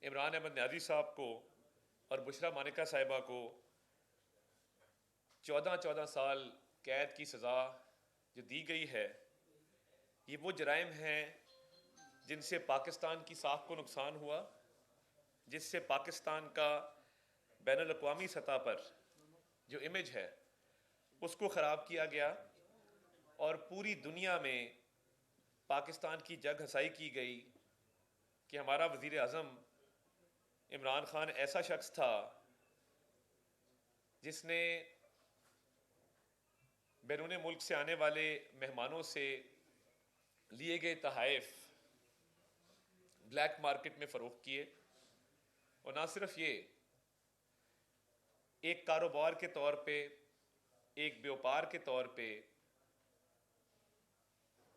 इमरान अहमद न्याजी साहब को और बुशरा मानिका साहिबा को 14-14 साल कैद की सज़ा जो दी गई है, ये वो जराइम हैं जिनसे पाकिस्तान की साख को नुकसान हुआ, जिससे पाकिस्तान का बैनुल अक़वामी सतह पर जो इमेज है उसको ख़राब किया गया और पूरी दुनिया में पाकिस्तान की जग हंसाई की गई कि हमारा वज़ीर आज़म इमरान खान ऐसा शख्स था जिसने बैरून मुल्क से आने वाले मेहमानों से लिए गए तहाइफ ब्लैक मार्केट में फ़रोख्त किए। और ना सिर्फ ये, एक कारोबार के तौर पे, एक व्यापार के तौर पे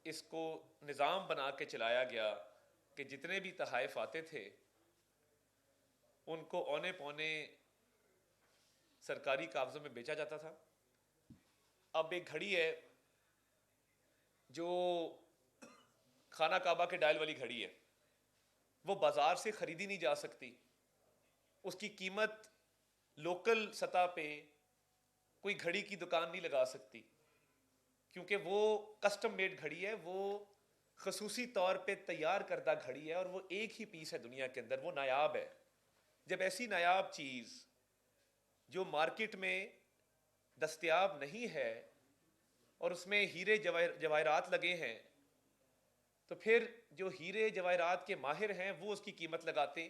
इसको निज़ाम बना के चलाया गया कि जितने भी तहाइफ आते थे उनको औने पौने सरकारी कागज़ों में बेचा जाता था। अब एक घड़ी है जो खाना काबा के डायल वाली घड़ी है, वो बाज़ार से ख़रीदी नहीं जा सकती। उसकी कीमत लोकल सतह पे कोई घड़ी की दुकान नहीं लगा सकती, क्योंकि वो कस्टम मेड घड़ी है, वो खसूसी तौर पे तैयार करदा घड़ी है और वो एक ही पीस है दुनिया के अंदर, वो नायाब है। जब ऐसी नायाब चीज़ जो मार्केट में दस्तयाब नहीं है और उसमें हीरे जवाहरात लगे हैं, तो फिर जो हीरे जवाहरात के माहिर हैं वो उसकी कीमत लगाते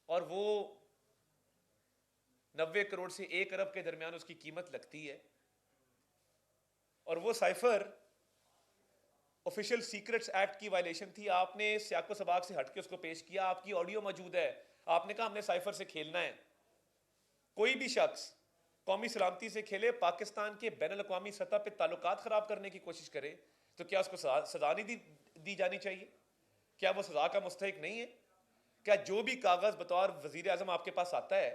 और वो 90 करोड़ से 1 अरब के दरमियान उसकी कीमत लगती है। और वो साइफर ऑफिशियल सीक्रेट्स एक्ट की वायलेशन थी। आपने सियाको सबाक से हटके उसको पेश किया, आपकी ऑडियो मौजूद है, आपने कहा हमने साइफर से खेलना है। कोई भी शख्स कौमी सलामती से खेले, पाकिस्तान के बैनुल अक़वामी सतह पे ताल्लुकात ख़राब करने की कोशिश करे, तो क्या उसको सज़ा नहीं दी जानी चाहिए? क्या वो सज़ा का मुस्तहिक नहीं है? क्या जो भी कागज़ बतौर वज़ीर आज़म आपके पास आता है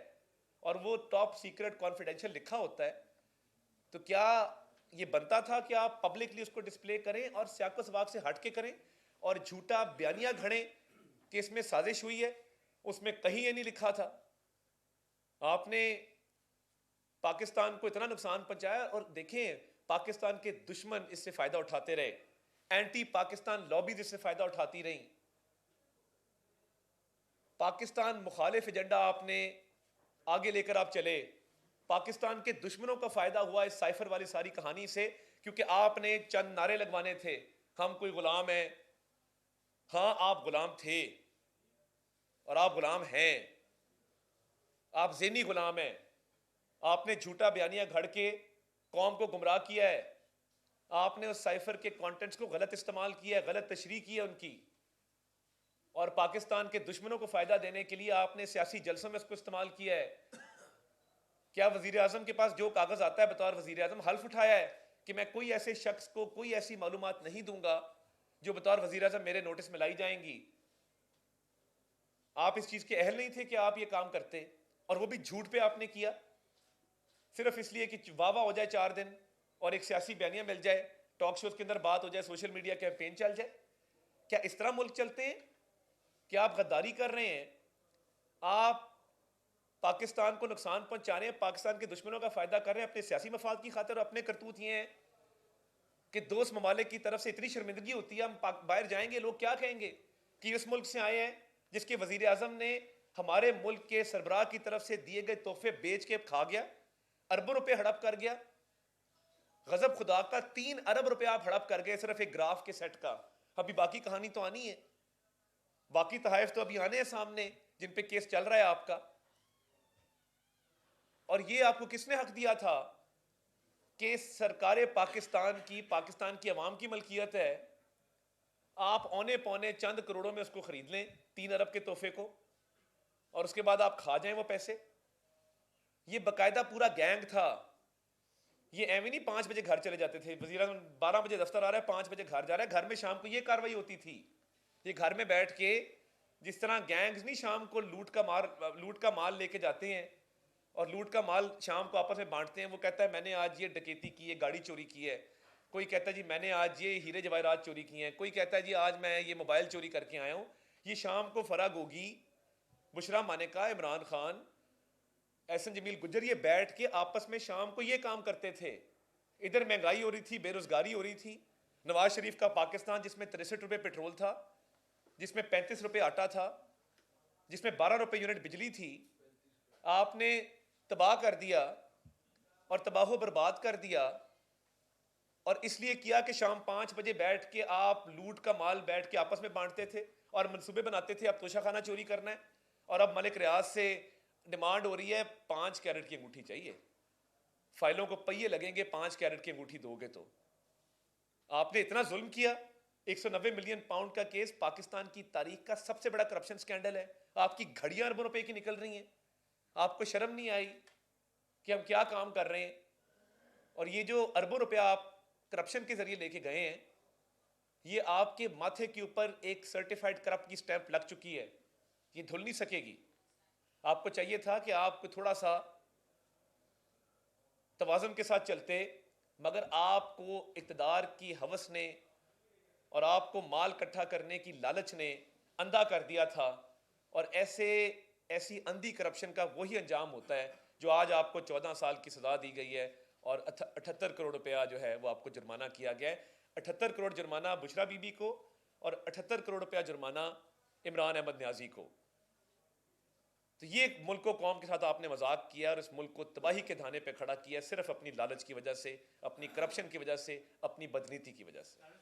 और वो टॉप सीक्रेट कॉन्फिडेंशियल लिखा होता है, तो क्या ये बनता था कि आप पब्लिकली उसको डिस्प्ले करें और सियाको सबाक से हट के करें और झूठा बयानिया घड़ें कि इसमें साजिश हुई है? उसमें कहीं ये नहीं लिखा था। आपने पाकिस्तान को इतना नुकसान पहुंचाया और देखें पाकिस्तान के दुश्मन इससे फायदा उठाते रहे, एंटी पाकिस्तान लॉबीज इससे फायदा उठाती रही। पाकिस्तान मुखालिफ एजेंडा आपने आगे लेकर आप चले, पाकिस्तान के दुश्मनों का फायदा हुआ इस साइफर वाली सारी कहानी से, क्योंकि आपने चंद नारे लगवाने थे, हम कोई गुलाम हैं। हां, आप गुलाम थे और आप गुलाम हैं, आप ज़हनी गुलाम हैं। आपने झूठा बयानिया घड़ के कौम को गुमराह किया है, आपने उस साइफर के कंटेंट्स को गलत इस्तेमाल किया है, गलत तशरीह की है उनकी, और पाकिस्तान के दुश्मनों को फायदा देने के लिए आपने सियासी जलसों में उसको इस्तेमाल किया है। क्या वजीर आजम के पास जो कागज आता है बतौर वजीर आजम हल्फ उठाया है कि मैं कोई ऐसे शख्स को कोई ऐसी मालूमात नहीं दूंगा जो बतौर वजीर आजम मेरे नोटिस में लाई जाएंगी? आप इस चीज के अहल नहीं थे कि आप ये काम करते, और वो भी झूठ पे आपने किया, सिर्फ इसलिए कि वाह वाह हो जाए 4 दिन और एक सियासी बयानिया मिल जाए, टॉक शोज के अंदर बात हो जाए, सोशल मीडिया कैंपेन चल जाए। क्या इस तरह मुल्क चलते हैं? क्या आप गद्दारी कर रहे हैं? आप पाकिस्तान को नुकसान पहुंचा रहे हैं, पाकिस्तान के दुश्मनों का फायदा कर रहे हैं अपने सियासी मफाद की खातिर। अपने करतूत ये हैं कि दोस्त ममालिक की तरफ से इतनी शर्मिंदगी होती है, हम बाहर जाएंगे लोग क्या कहेंगे कि उस मुल्क से आए हैं जिसके वजीर आजम ने हमारे मुल्क के सरबराह की तरफ से दिए गए तोहफे बेच के खा गया, अरबों रुपए हड़प कर गया। गजब खुदा का 3 अरब रुपए आप हड़प कर गए सिर्फ एक ग्राफ के सेट का। अभी बाकी कहानी तो आनी है, बाकी तहाइफ तो अभी आने हैं सामने जिन पे केस चल रहा है आपका। और ये आपको किसने हक दिया था कि सरकार पाकिस्तान की अवाम की मलकियत है, आप औने पौने चंद करोड़ों में उसको खरीद लें 3 अरब के तोहफे को, और उसके बाद आप खा जाएं वो पैसे? ये बकायदा पूरा गैंग था। ये एवं नहीं 5 बजे घर चले जाते थे, वजीर 12 बजे दफ्तर आ रहा है, 5 बजे घर जा रहा है, घर में शाम को ये कार्रवाई होती थी। ये घर में बैठ के जिस तरह गैंग्स नहीं शाम को लूट का माल लेके जाते हैं और लूट का माल शाम को आपस में बांटते हैं, वो कहता है मैंने आज ये डकैती की है, गाड़ी चोरी की है, कोई कहता है जी मैंने आज ये हीरे जवाहरात चोरी किए हैं, कोई कहता है जी आज मैं ये मोबाइल चोरी करके आया हूँ। ये शाम को फराग होगी, बुशरा मानेका, इमरान खान, एहसन जमील गुज्जर ये बैठ के आपस में शाम को ये काम करते थे। इधर महंगाई हो रही थी, बेरोजगारी हो रही थी, नवाज शरीफ का पाकिस्तान जिसमें 63 रुपये पेट्रोल था, जिसमें 35 रुपये आटा था, जिसमें 12 रुपये यूनिट बिजली थी, आपने तबाह कर दिया और तबाह बर्बाद कर दिया। और इसलिए किया कि शाम 5 बजे बैठ के आप लूट का माल बैठ के आपस में बांटते थे और मंसूबे बनाते थे अब तोशाखाना चोरी करना है। और अब मलिक रियाज से डिमांड हो रही है 5 कैरेट की अंगूठी चाहिए, फाइलों को पहिए लगेंगे 5 कैरेट की अंगूठी दोगे तो। आपने इतना जुल्म किया। 190 मिलियन पाउंड का केस पाकिस्तान की तारीख का सबसे बड़ा करप्शन स्कैंडल है। आपकी घड़ियां अरबों रुपए की निकल रही हैं, आपको शर्म नहीं आई कि हम क्या काम कर रहे हैं? और ये जो अरबों रुपया आप करप्शन के जरिए लेके गए हैं, ये आपके माथे के ऊपर एक सर्टिफाइड करप्ट की स्टैंप लग चुकी है, ये धुल नहीं सकेगी। आपको चाहिए था कि आप थोड़ा सा तवाज़ुन के साथ चलते, मगर आपको इक़्तिदार की हवस ने और आपको माल इकट्ठा करने की लालच ने अंधा कर दिया था। और ऐसी अंधी करप्शन का वही अंजाम होता है जो आज आपको 14 साल की सज़ा दी गई है और 78 करोड़ रुपया जो है वो आपको जुर्माना किया गया है। 78 करोड़ जुर्माना बुशरा बीबी को और 78 करोड़ रुपया जुर्माना इमरान अहमद न्याजी को। तो ये मुल्क को कौम के साथ आपने मजाक किया और इस मुल्क को तबाही के धाने पे खड़ा किया सिर्फ अपनी लालच की वजह से, अपनी करप्शन की वजह से, अपनी बदनीति की वजह से।